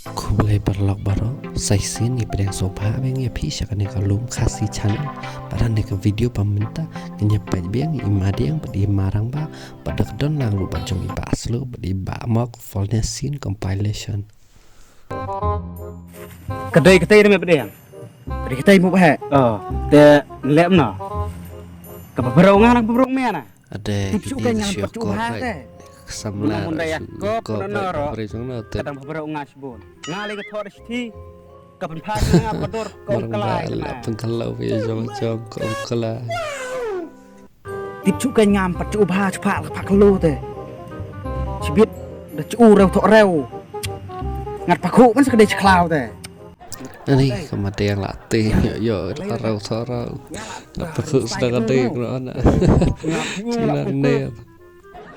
Ku boleh berlok baro saisin ni pedang sopa beng ya pisah kan yang kalum kasih channel pada nek video pemerintah nyepai beng imadi yang pedi marang ba pada kedon lang lu bacong iba aslu pedi ba mock fullness scene compilation kedai ni pedang kedai mu bah te lem na ka beberong mana ada video syukur samla ko perjong na te kadang beberong ngasbon ngali ke thor sti ka penphang pador ko kalai pengkalau ya jong ko kala tip chu ka ngam pat chu bha phak phak lu te ชีวิตเดจูเร็วถอเร็วงัดปะคุมันสักเดชคลาวแต่ ini kemudian latih yo rau rau betul sedang ada yang cina nih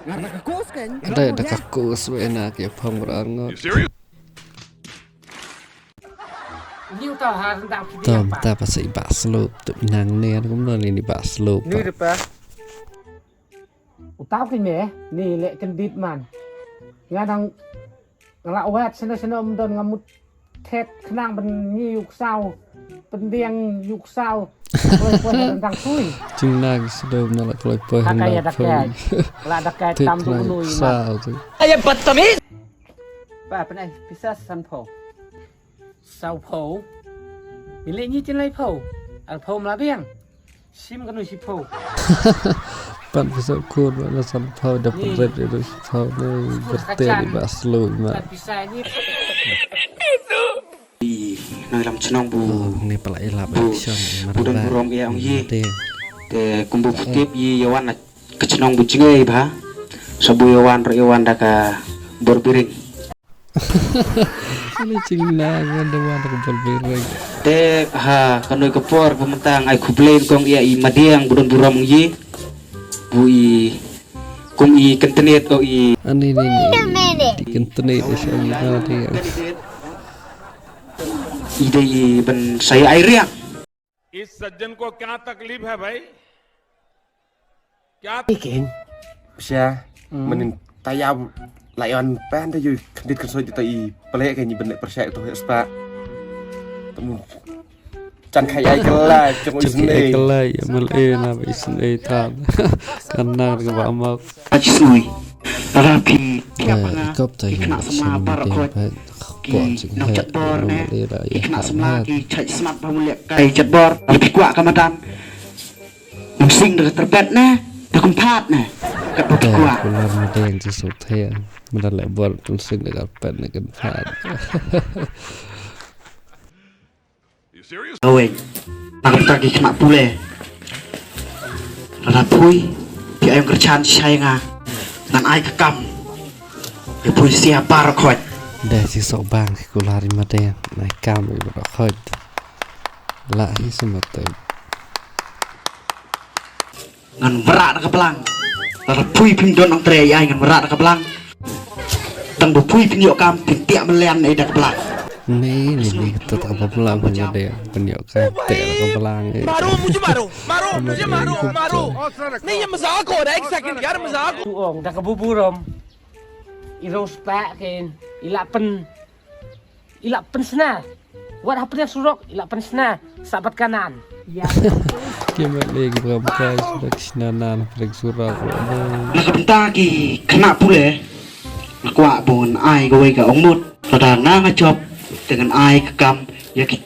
ada kakus enak ya pemberangot tom ta pasti baslo tuh nang nih cũng nói ini basloนี่หรือเปล่าtao cái mẹนี่แหละกันดิบมันงานทางละแวดฉันโดนงามุดเทศขนางเป็นยี่ยุกเศร้าเป็นเดียงยุกเศร้าเปิดดังทุย cina sebelum nolak kalau pohonละดักแก่ตามทุกลุยมา ไอ้ปัตตานี ป้าเป็นไอ้พิซซ่าซันโผเศร้าโผมีเล่นยี่จินไรโผอัลโผมาเบี้ยงชิมกันหน่อยชิโผ pan besok kur mana sampau dapat red itu sampau ni berteri baslo mak nơi làm chân ông bù ni pelai lap action budan burong ya ông ye ke kumbu putih ye yawan ke chân ông bù cingei bah sabu yawan daka borbiring ini cina ada wadah borbiring te ha kanoi kepor pementang ai kublein kong ia i madiang budan burong ye bui kum i kentenet o i ani ni kentenet sama dia ide ben saya air ya इस सज्जन को क्या तकलीफ है भाई क्या Ikin Bisa Menin tayam Layan pen tayo Kandit kan soy tayo Palaya kayo benek persyak itu Spa Temu Chan kaya kelai Cuma Cuma kelai ya malai na isin ay tan karena kebamak ajisui rapi ikop tayo ikna sama barakot nak jadbor ne ikna sama ki caj semat pamulia kai jadbor lebih kuat kamadan musing dah terbet ne dah kumpat ne kat lebih kuat kular mata yang sesuatu yang mendalam buat musing dekat pen dengan pad oi nak tak ki kena pule rapui di ayam kerjaan saya dan ai kekam di polisi apa rekod dah si sok bang kular mata yang naik kami berakot lah ini semua tu ngan berat ke pelang rapui pindon ang tre ai ngan berat ke pelang tang bupui pinjok kam pintiak melian ai dak pelang ni tetap pelang punya dia penyok kate ke pelang मारो नहीं ये मजाक हो रहा है एक सेकंड यार मजाक tu ong dah kebuburom iros pak ken ilapen sena what happened surok ilapen sena sahabat kanan ya kima lagi berapa sudah kesinanan pergi surau nak bentar ki kena pule nak kuat pun ai gawe ka ong mut pada na ngajop dengan ai kekam ya ki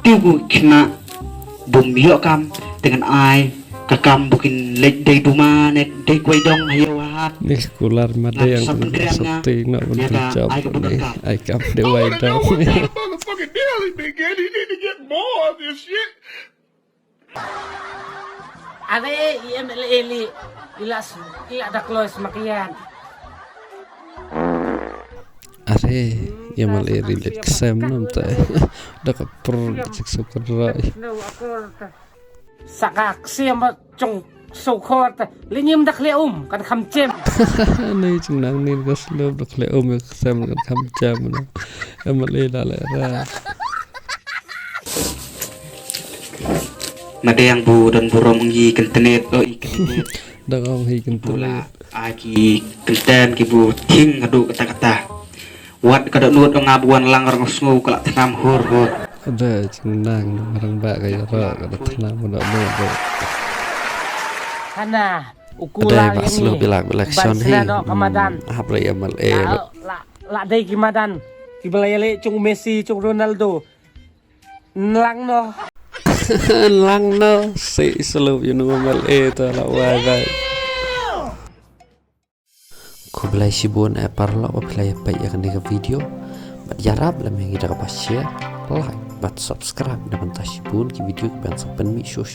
tiu kena bumi kam dengan ai kekam bukin lek dai duma nek dai kuai dong ayo hat ni kular mata yang seperti nak berjawab ni I come the way down motherfucking deal is big and he need to get more of this shit ave eli ila dah close makian are yang malah relax sem nam ta dah kapur cek syukur rai sakak siam cong sokot linyum dak leum kan kham chem ni cunang ni ko slow dah kle sem kan kam jam na yang malah dah ra made yang bu dan burung yi kentenet o ikentenet dah ong hi kan tu pula aki kristen ki bu ting adu kata-kata Wat kada nuot ngabuan lang orang sngu kelak tenam hur. Ada cenang orang bak kayak ro kada tenang mudah mudah. Kana Ada ukulan bak slow bilak syon he. Kamadan. Apa ya mal La day kimadan. Kibalay cung Messi, cung Ronaldo. Lang no. lang no si slow yun mal to la waga. Kublai sibun parlo apply apa ya kan video. Bat jarab la mengi dapat share, like, bat subscribe dan mentah sibun ki video ki ban sampen mi show